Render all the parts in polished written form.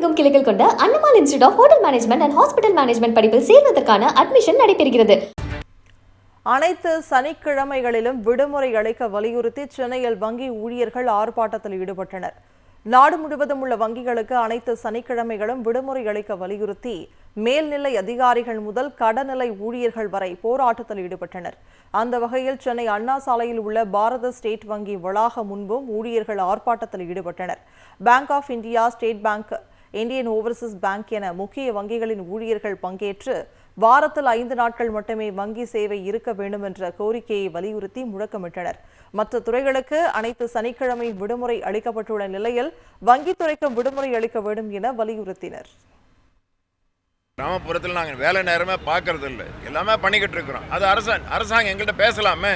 தமிழகமெங்கும் கிளைகள் கொண்ட Annamal institute of hotel management and hospital management படிப்பில் சேர்வதற்கான அட்மிஷன் நடைபெறுகிறது. அனைத்து சனிக்கிழமைகளிலும் விடுமுறை அளிக்க வலியுறுத்தி சென்னையில் வங்கி ஊழியர்கள் ஆர்ப்பாட்டத்தில் ஈடுபட்டனர். நாடு முழுவதும் உள்ள வங்கிகளுக்கு அனைத்து சனிக்கிழமைகளும் விடுமுறை அளிக்க வலியுறுத்தி மேல்நிலை அதிகாரிகள் முதல் கடநிலை ஊழியர்கள் வரை போராட்டத்தில் ஈடுபட்டனர். அந்த வகையில் சென்னை அண்ணா சாலையில் உள்ள பாரத ஸ்டேட் வங்கி வளாகம் முன்பும் ஊழியர்கள் ஆர்ப்பாட்டத்தில் ஈடுபட்டனர். Bank of India, State Bank, Indian Overseas Bank என முக்கிய வங்கிகளின் ஊழியர்கள் பங்கேற்று வாரத்தில் 5 நாட்கள் மட்டுமே வங்கி சேவை இருக்க வேண்டும் என்ற கோரிக்கையை வலியுறுத்தி முழக்கமிட்டனர். மற்ற துறைகளுக்கு அனைத்து சனிக்கிழமை விடுமுறை அளிக்கப்பட்டுள்ள நிலையில் வங்கித்துறைக்கும் விடுமுறை அளிக்க வேண்டும் என வலியுறுத்தினர். கிராமப்புறத்தில் நாங்கள் வேலை நேரமே பார்க்கறது இல்லை, எல்லாமே பண்ணிக்கிட்டு இருக்கிறோம். அது அரசாங்கம் எங்கள்கிட்ட பேசலாமே.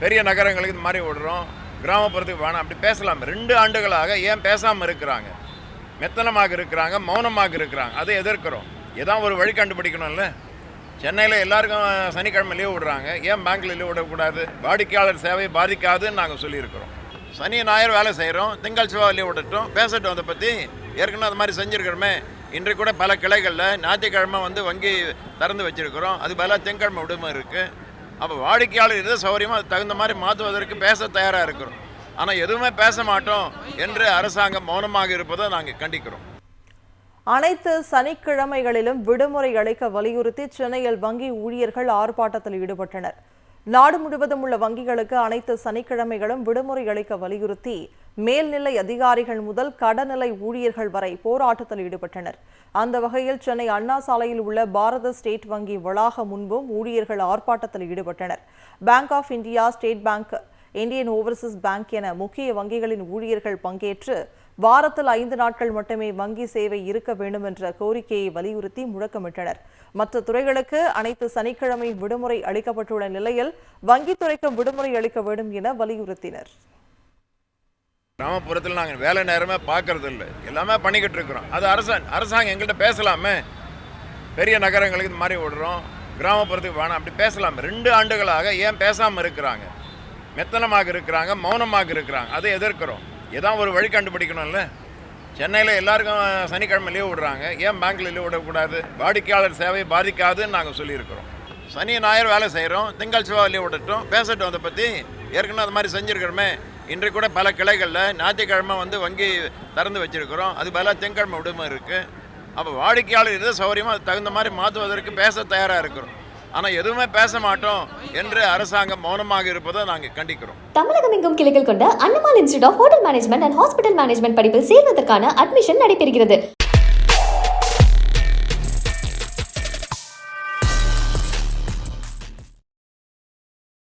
பெரிய நகரங்களுக்கு இது மாதிரி விடுறோம், கிராமப்புறத்துக்கு வேணாம் அப்படி பேசலாமே. 2 ஆண்டுகளாக ஏன் பேசாமல் இருக்கிறாங்க? மெத்தனமாக இருக்கிறாங்க, மௌனமாக இருக்கிறாங்க. அதை எதிர்க்கிறோம். ஏதாவது ஒரு வழி கண்டுபிடிக்கணும்ல. சென்னையில் எல்லாருக்கும் சனிக்கிழமை லீவ் விடுறாங்க, ஏன் பேங்க்கில் லீவ் விடக்கூடாது? வாடிக்கையாளர் சேவை பாதிக்காதுன்னு நாங்கள் சொல்லியிருக்கிறோம். சனி ஞாயிறு வேலை செய்கிறோம், திங்கள் செவ்வாய் லீவ் விடட்டும், பேசட்டும். அதை பற்றி ஏற்கனவே அது மாதிரி செஞ்சுருக்கிறோமே. இன்று கூட பல கிளைகளில் ஞாயிற்றுக்கிழமை வங்கி திறந்து வச்சுருக்கிறோம், அது பதிலாக திங்கக்கிழமை விடுமுறை இருக்குது. அப்போ வாடிக்கையாளர் எது சௌகரியமாக தகுந்த மாதிரி மாற்றுவதற்கு பேச தயாராக இருக்கிறோம். ஆனால் எதுவுமே பேச மாட்டோம் என்று அரசாங்கம் மௌனமாக இருப்பதை நாங்கள் கண்டிக்கிறோம். அனைத்து சனிக்கிழமைகளிலும் விடுமுறை அளிக்க வலியுறுத்தி சென்னையில் வங்கி ஊழியர்கள் ஆர்ப்பாட்டத்தில் ஈடுபட்டனர். நாடு முழுவதும் உள்ள வங்கிகளுக்கு அனைத்து சனிக்கிழமைகளும் விடுமுறை அளிக்க வலியுறுத்தி மேல்நிலை அதிகாரிகள் முதல் கடநிலை ஊழியர்கள் வரை போராட்டத்தில் ஈடுபட்டனர். அந்த வகையில் சென்னை அண்ணா சாலையில் உள்ள பாரத ஸ்டேட் வங்கி வளாகம் முன்பும் ஊழியர்கள் ஆர்ப்பாட்டத்தில் ஈடுபட்டனர். Bank of India, State Bank, Indian Overseas Bank என முக்கிய வங்கிகளின் ஊழியர்கள் பங்கேற்று வாரத்தில் 5 நாட்கள் மட்டுமே வங்கி சேவை இருக்க வேண்டும் என்ற கோரிக்கையை வலியுறுத்தி முழக்கமிட்டனர். மற்ற துறைகளுக்கு அனைத்து சனிக்கிழமை விடுமுறை அளிக்கப்பட்டுள்ள நிலையில் வங்கித்துறைக்கும் விடுமுறை அளிக்க வேண்டும் என வலியுறுத்தினர். கிராமப்புறத்தில் நாங்கள் வேலை நேரமே பார்க்கறது இல்லை, எல்லாமே பண்ணிக்கிட்டு இருக்கிறோம். அது அரசாங்கம் எங்கள்கிட்ட பேசலாமே. பெரிய நகரங்களுக்கு இது மாதிரி விடுறோம், கிராமப்புறத்துக்கு வேணாம் அப்படி பேசலாமே. 2 ஆண்டுகளாக ஏன் பேசாமல் இருக்கிறாங்க? மெத்தனமாக இருக்கிறாங்க, மௌனமாக இருக்கிறாங்க. அதை எதிர்க்கிறோம். ஏதாவது ஒரு வழி கண்டுபிடிக்கணும்ல. சென்னையில் எல்லாருக்கும் சனிக்கிழமை லீவ் விடுறாங்க, ஏன் பேங்க்கில் லீவ் விடக்கூடாது? வாடிக்கையாளர் சேவை பாதிக்காதுன்னு நாங்கள் சொல்லியிருக்கிறோம். சனி ஞாயிறு வேலை செய்கிறோம், திங்கள் செவ்வாய் லீவ் விடட்டும், பேசட்டும். அதை பற்றி ஏற்கனவே அது மாதிரி செஞ்சுருக்கிறோமே. இன்று கூட பல கிளைகளில் ஞாயிற்றுக்கிழமை வங்கி திறந்து வச்சுருக்கிறோம், அது பதிலாக திங்கக்கிழமை விடுமுறை இருக்குது. அப்போ வாடிக்கையாளர் எது சௌகரியமாக தகுந்த மாதிரி மாற்றுவதற்கு பேச தயாராக இருக்கிறோம். ஆனால் எதுவுமே பேச மாட்டோம் என்று அரசாங்கம் மௌனமாக இருப்பதை நாங்கள் கண்டிக்கிறோம். தமிழகமெங்கும் கிளைகள் கொண்ட Annamal institute of hotel management and hospital management படிப்பில் சேர்வதற்கான அட்மிஷன் நடைபெறுகிறது.